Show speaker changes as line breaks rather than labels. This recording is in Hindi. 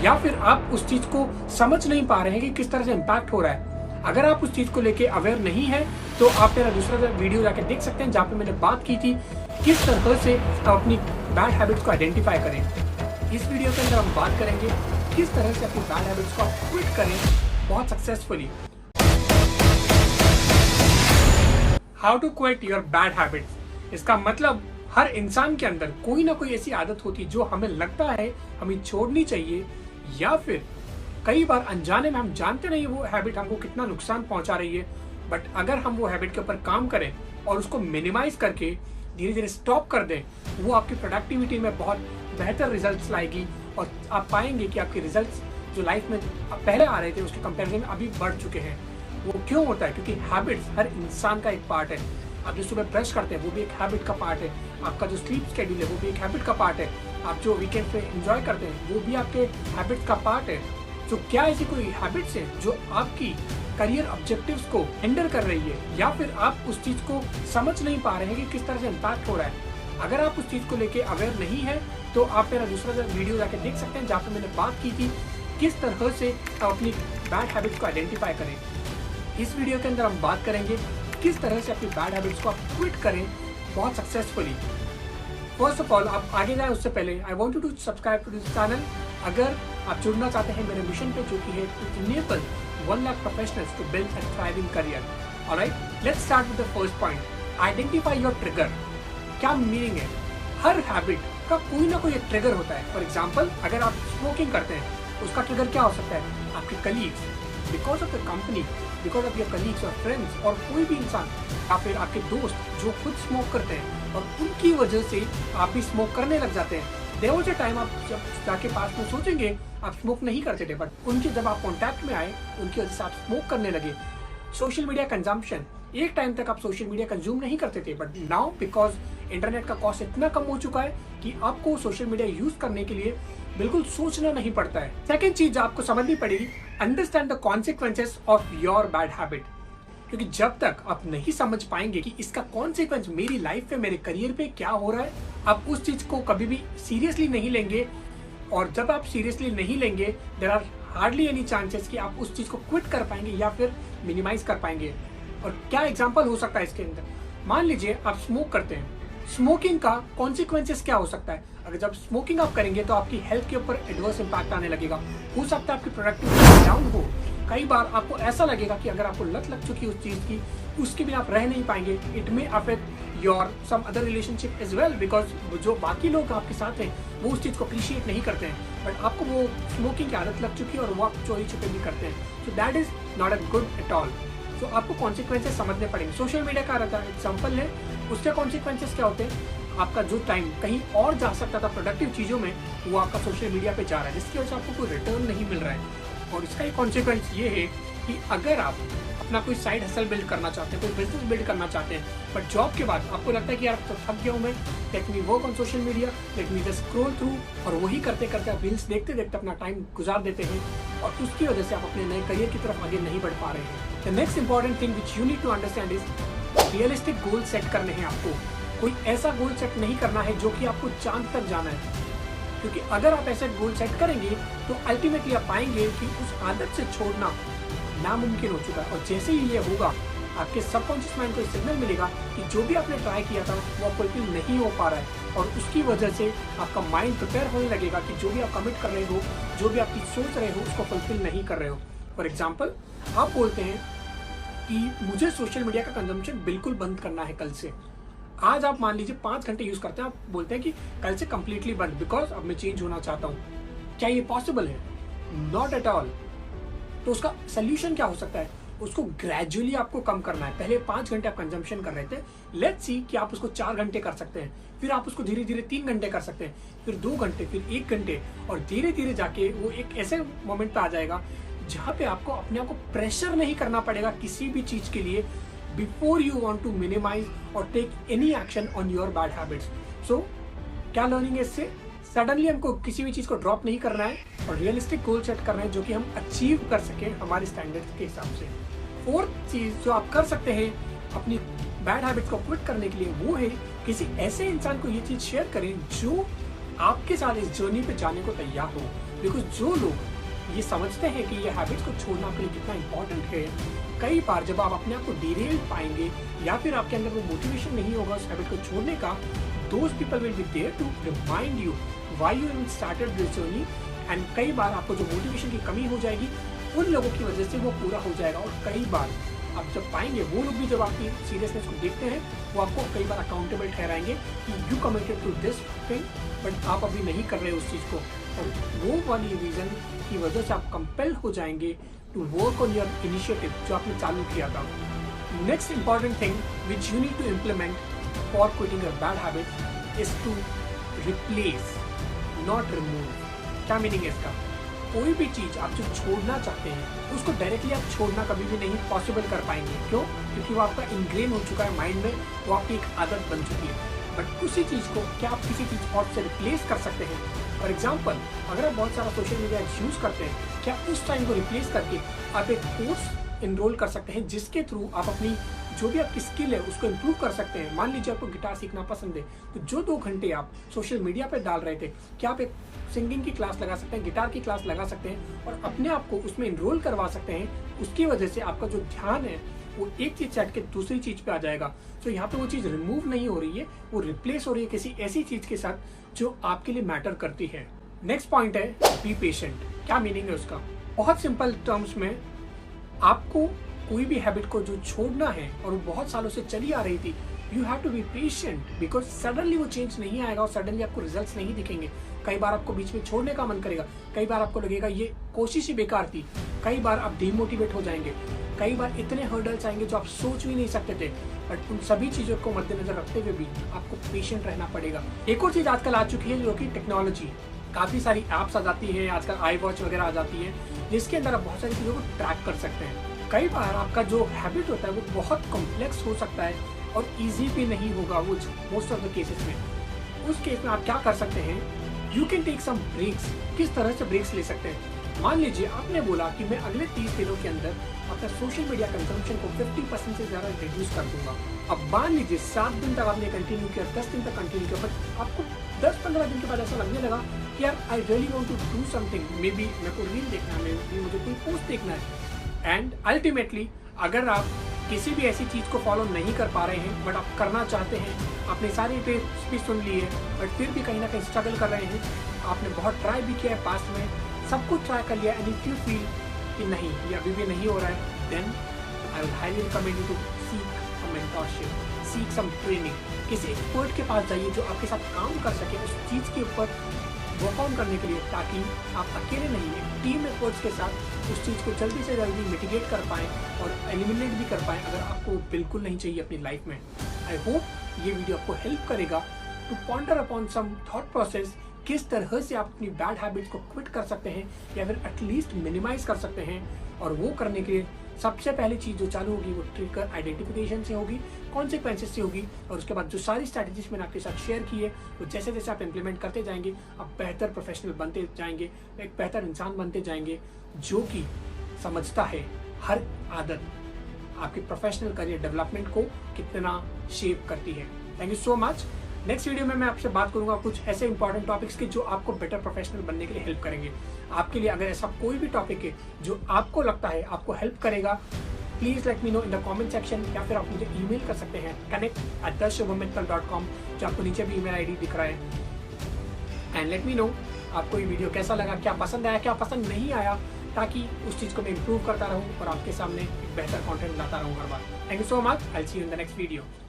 या फिर आप उस चीज को समझ नहीं पा रहे हैं कि किस तरह से इम्पैक्ट हो रहा है। अगर आप उस चीज को लेके अवेयर नहीं है तो आप मेरा दूसरा वीडियो जाके देख सकते हैं जहाँ पे मैंने बात की थी किस तरह से आप अपनी बैड हैबिट्स को आइडेंटिफाई करें। इस वीडियो के अंदर हम बात करेंगे किस तरह से अपनी बैड हैबिट्स को आप क्विट करें बहुत successfully. How to quit your bad habits. इसका मतलब हर इंसान के अंदर कोई ना कोई ऐसी आदत होती है जो हमें लगता है हमें छोड़नी चाहिए, या फिर कई बार अनजाने में हम जानते नहीं वो हैबिट हमको कितना नुकसान पहुंचा रही है, बट अगर हम वो हैबिट के ऊपर काम करें और उसको मिनिमाइज करके धीरे धीरे स्टॉप कर दें, वो आपकी प्रोडक्टिविटी में बहुत बेहतर रिजल्ट्स लाएगी और आप पाएंगे कि आपके रिजल्ट्स जो लाइफ में पहले आ रहे थे उसके कंपैरिजन में अभी बढ़ चुके हैं। वो क्यों होता है? क्योंकि हैबिट्स हर इंसान का एक पार्ट है। आप जो सुबह ब्रश करते हैं वो भी एक हैबिट का पार्ट है, आपका जो स्लीप शेड्यूल है वो भी एक हैबिट का पार्ट है, आप जो वीकेंड पे एंजॉय करते हैं वो भी आपके हैबिट्स का पार्ट है। तो क्या ऐसी कोई हैबिट्स है जो आपकी करियर ऑब्जेक्टिव्स को हिंडर कर रही है, या फिर आप उस चीज को समझ नहीं पा रहे हैं कि किस तरह से इम्पैक्ट हो रहा है? अगर आप उस चीज को लेके अवेयर नहीं है तो आप मेरा दूसरा वीडियो जाके देख सकते हैं जहाँ पे मैंने बात की थी किस तरह से आप अपनी बैड हैबिट्स को आइडेंटिफाई करें। इस वीडियो के अंदर हम बात करेंगे किस तरह से अपनी बैड हैबिट्स को आप क्विट करें बहुत सक्सेसफुली। फर्स्ट ऑफ ऑल, आप आगे जाए उससे पहले I want you to subscribe to this channel. अगर आप जुड़ना चाहते हैं मेरे मिशन पे जो कि है to enable 1 lakh professionals to build a thriving career. Alright, let's start with the first point, identify your trigger. क्या मीनिंग है? हर हैबिट का कोई ना कोई एक ट्रिगर होता है। फॉर एग्जाम्पल, अगर आप स्मोकिंग करते हैं उसका ट्रिगर क्या हो सकता है? आपके colleagues, because of the company, because of your colleagues और फ्रेंड्स, और कोई भी इंसान या फिर आपके दोस्त जो खुद स्मोक करते हैं और उनकी वजह से आप भी स्मोक करने लग जाते हैं। देयर वाज अ टाइम आप जब जाके पास में सोचेंगे आप स्मोक नहीं करते थे, बट उनके जब आप कॉन्टैक्ट में आए उनकी वजह से आप स्मोक करने लगे। सोशल मीडिया कंजम्पशन, एक टाइम तक आप सोशल मीडिया कंज्यूम नहीं करते थे, बट नाउ बिकॉज इंटरनेट का कॉस्ट इतना कम हो चुका है कि आपको सोशल मीडिया यूज करने के लिए बिल्कुल सोचना नहीं पड़ता है। सेकेंड चीज आपको समझनी पड़ेगी, understand the consequences of your bad habit. क्योंकि जब तक आप नहीं समझ पाएंगे कि इसका कॉन्सिक्वेंस मेरी लाइफ पे, मेरे करियर पे क्या हो रहा है, आप उस चीज को कभी भी सीरियसली नहीं लेंगे। और जब आप सीरियसली नहीं लेंगे, there are hardly any chances कि आप उस चीज को क्विट कर पाएंगे या फिर मिनिमाइज कर पाएंगे। और क्या एग्जाम्पल हो सकता है इसके अंदर? मान लीजिए आप स्मोक करते हैं, स्मोकिंग का कॉन्सिक्वेंसेस क्या हो सकता है? अगर जब स्मोकिंग आप करेंगे तो आपकी हेल्थ के ऊपर एडवर्स इम्पैक्ट आने लगेगा, हो सकता है आपकी प्रोडक्टिविटी डाउन हो। कई बार आपको ऐसा लगेगा कि अगर आपको लत लग चुकी है उस चीज की, उसके बिना आप रह नहीं पाएंगे। It may affect your some other relationship as well, because जो बाकी लोग आपके साथ हैं वो उस चीज को अप्रिशिएट नहीं करते हैं, बट आपको वो स्मोकिंग की आदत लग चुकी है और वो आप चोरी छुपे भी करते हैं। So that is not a good at all. तो आपको कॉन्सिक्वेंसेस समझने पड़ेंगे। सोशल मीडिया का रहता है एग्जाम्पल है, उसके कॉन्सिक्वेंसेस क्या होते हैं? आपका जो टाइम कहीं और जा सकता था प्रोडक्टिव चीजों में, वो आपका सोशल मीडिया पे जा रहा है, जिसकी वजह से आपको कोई रिटर्न नहीं मिल रहा है। और इसका एक कॉन्सिक्वेंस ये है कि अगर आप अपना कोई साइड हसल बिल्ड करना चाहते हैं, कोई बिजनेस बिल्ड करना चाहते हैं, बट जॉब के बाद आपको लगता है कि यार तो थक गया हूँ मैं, let me work on social media, let me just scroll through, और वही करते करते आप रील्स देखते देखते अपना टाइम गुजार देते हैं और उसकी वजह से आप अपने नए करियर की तरफ आगे नहीं बढ़ पा रहे हैं। The next important thing which you need to understand is realistic goal set करने हैं आपको। कोई ऐसा गोल सेट नहीं करना है जो कि आपको चांद तक जाना है, क्योंकि अगर आप ऐसा गोल सेट करेंगे तो अल्टीमेटली आप पाएंगे कि उस आदत से छोड़ना नामुमकिन हो चुका है। और जैसे ही ये होगा, आपके सबकॉन्शियस माइंड को एक सिग्नल मिलेगा कि जो भी आपने ट्राई किया था वो फुलफिल नहीं हो पा रहा है, और उसकी वजह से आपका माइंड प्रिपेयर होने लगेगा कि जो भी आप कमिट कर रहे हो, जो भी आपकी सोच रहे हो, उसको फुलफिल नहीं कर रहे हो। फॉर एग्जाम्पल, आप बोलते हैं कि मुझे सोशल मीडिया का कंजम्पशन बिल्कुल बंद करना है कल से। आज आप मान लीजिए 5 घंटे यूज करते हैं, आप बोलते हैं कि कल से कंप्लीटली बंद, बिकॉज अब मैं चेंज होना चाहता हूँ। क्या ये पॉसिबल है? Not at all. तो उसका सोल्यूशन क्या हो सकता है? उसको ग्रेजुअली आपको कम करना है। पहले 5 घंटे आप कंजम्पशन कर रहे थे, लेट्स सी कि आप उसको 4 घंटे कर सकते हैं, फिर आप उसको धीरे धीरे 3 घंटे कर सकते हैं, फिर 2 घंटे, फिर 1 घंटे, और धीरे धीरे जाके वो एक ऐसे मोमेंट पे आ जाएगा जहाँ पे आपको अपने आप को प्रेशर नहीं करना पड़ेगा किसी भी चीज के लिए before you want to minimize or take any action on your bad habits. So, क्या लर्निंग है इससे? सडनली हमको किसी भी चीज को ड्रॉप नहीं करना है और रियलिस्टिक गोल सेट करना है जो कि हम अचीव कर सके हमारे स्टैंडर्ड्स के हिसाब से। फोर्थ चीज जो आप कर सकते हैं अपनी बैड हैबिट्स को क्विट करने के लिए, वो है किसी ऐसे इंसान को ये चीज शेयर करें जो आपके साथ इस जर्नी पे जाने को तैयार हो। बिकॉज जो लोग ये समझते हैं कि ये हैबिट्स को छोड़ना आपके लिए कितना इंपॉर्टेंट है, कई बार जब आप अपने आप को डिरेल पाएंगे या फिर आपके अंदर वो मोटिवेशन नहीं होगा उस हैबिट को छोड़ने का, those people will be there to remind you why you have started this journey. And कई बार आपको जो मोटिवेशन की कमी हो जाएगी उन लोगों की वजह से वो पूरा हो जाएगा। और कई बार आप जब पाएंगे वो लोग भी जब आपकी सीरियसनेस को देखते हैं वो आपको कई बार अकाउंटेबल ठहराएंगे कि you committed to this thing but आप अभी नहीं कर रहे उस चीज़ को। और वो वाली रीज़न की वजह से आप कंपेल हो जाएंगे to work on your initiative जो आपने चालू किया था। Next important thing which you need to implement for quitting your bad habits is to replace not remove. क्या मीनिंग है इसका? कोई भी चीज़ आप जो छोड़ना चाहते हैं उसको डायरेक्टली आप छोड़ना कभी भी नहीं पॉसिबल कर पाएंगे। क्यों? क्योंकि वो आपका इंग्रेन हो चुका है माइंड में, वो आपकी एक आदत बन चुकी है। बट उसी चीज़ को क्या आप किसी चीज़ और से रिप्लेस कर सकते हैं? फॉर एग्जाम्पल, अगर आप बहुत सारा सोशल मीडिया यूज़ करते हैं, क्या उस टाइम को रिप्लेस करके आप एक कोर्स इनरोल कर सकते हैं जिसके थ्रू आप अपनी जो भी आपकी स्किल है उसको इम्प्रूव कर सकते हैं? मान लीजिए आपको गिटार सीखना पसंद है, तो जो 2 घंटे आप सोशल मीडिया पर डाल रहे थे, क्या आप एक सिंगिंग की क्लास लगा सकते हैं, गिटार की क्लास लगा सकते हैं और अपने आप को उसमें इनरोल करवा सकते हैं। उसकी वजह से आपका जो ध्यान है वो एक चीज से हट के दूसरी चीज पे आ जाएगा। तो यहाँ पे वो चीज रिमूव नहीं हो रही है, वो रिप्लेस हो रही है किसी ऐसी चीज के साथ जो आपके लिए मैटर करती है। नेक्स्ट पॉइंट है बी पेशेंट। क्या मीनिंग है उसका? बहुत सिंपल टर्म्स में, आपको कोई भी हैबिट को जो छोड़ना है और वो बहुत सालों से चली आ रही थी, you have to be patient because suddenly वो चेंज नहीं आएगा और सडनली आपको रिजल्ट्स नहीं दिखेंगे। कई बार आपको बीच में छोड़ने का मन करेगा, कई बार आपको लगेगा ये कोशिश ही बेकार थी, कई बार आप डिमोटिवेट हो जाएंगे, कई बार इतने हर्डल्स आएंगे जो आप सोच भी नहीं सकते थे। बट उन सभी चीज़ों को मद्देनजर रखते हुए भी आपको पेशेंट रहना पड़ेगा। एक और चीज़ आजकल आ चुकी है जो कि टेक्नोलॉजी। काफ़ी सारी ऐप्स आ जाती है आजकल, आई वॉच वगैरह आ जाती है जिसके अंदर आप बहुत सारी चीज़ों को ट्रैक कर सकते हैं। कई बार आपका जो हैबिट होता है वो बहुत कॉम्प्लेक्स हो सकता है और ईजी भी नहीं होगा वो मोस्ट ऑफ द केसेस में। उस केस में आप क्या कर सकते हैं? You can take some breaks. किस तरह से ब्रेक्स ले सकते हैं? मान लीजिए आपने बोला कि मैं अगले 30 दिनों के अंदर अपना सोशल मीडिया कंजम्पशन को 50% से ज़्यादा रिड्यूस कर दूंगा। अब मान लीजिए 7 दिन तक आपने कंटिन्यू किया, 10 दिन तक कंटिन्यू किया, बट आपको 10-15 दिन के बाद ऐसा लगने लगा कि यार I really want to do something, maybe मेरे को रील देखना है, मुझे कोई पोस्ट देखना है। एंड अल्टीमेटली अगर आप किसी भी ऐसी चीज़ को फॉलो नहीं कर पा रहे हैं बट आप करना चाहते हैं, आपने सारी टिप्स भी सुन ली है बट फिर भी कहीं ना कहीं स्ट्रगल कर रहे हैं, आपने बहुत ट्राई भी किया है पास्ट में, सब कुछ ट्राई कर लिया, एंड इफ यू फील कि नहीं ये अभी भी नहीं हो रहा है, then I would highly recommend you to seek some mentorship, seek some training. किसी एक्सपर्ट के पास जाइए जो आपके साथ काम कर सके उस चीज़ के ऊपर वर्क ऑन करने के लिए, ताकि आप अकेले नहीं है टीम एफर्ट्स के साथ उस चीज़ को जल्दी से जल्दी मिटिगेट कर पाएँ और एलिमिनेट भी कर पाएँ अगर आपको बिल्कुल नहीं चाहिए अपनी लाइफ में। आई होप ये वीडियो आपको हेल्प करेगा to ponder upon some thought process, किस तरह से आप अपनी बैड हैबिट्स को क्विट कर सकते हैं या फिर एटलीस्ट मिनिमाइज कर सकते हैं। और वो करने के लिए सबसे पहली चीज़ जो चालू होगी वो ट्रिगर आइडेंटिफिकेशन से होगी, कॉन्सिक्वेंसेस से होगी, और उसके बाद जो सारी स्ट्रैटेजीज मैंने आपके साथ शेयर की है वो जैसे जैसे आप इम्प्लीमेंट करते जाएंगे आप बेहतर प्रोफेशनल बनते जाएंगे, एक बेहतर इंसान बनते जाएंगे जो कि समझता है हर आदत आपके प्रोफेशनल करियर डेवलपमेंट को कितना शेप करती है। Thank you so much. Next video में मैं आपसे बात करूंगा कुछ ऐसे इंपॉर्टेंट टॉपिक्स के जो आपको बेटर प्रोफेशनल बनने के लिए हेल्प करेंगे। आपके लिए अगर ऐसा कोई भी टॉपिक है जो आपको लगता है आपको हेल्प करेगा, please let me know in the comment section, या फिर आप मुझे ईमेल कर सकते हैं connect@darshubhamittal.com, जो आपको नीचे भी ईमेल आईडी दिख रहा है। एंड लेट मी नो आपको ये वीडियो कैसा लगा, क्या पसंद आया, क्या पसंद नहीं आया, ताकि उस चीज़ को मैं इंप्रूव करता रहूँ और आपके सामने एक बेहतर कंटेंट लाता रहूँ हर बार। Thank you so much. I will see you in the next video.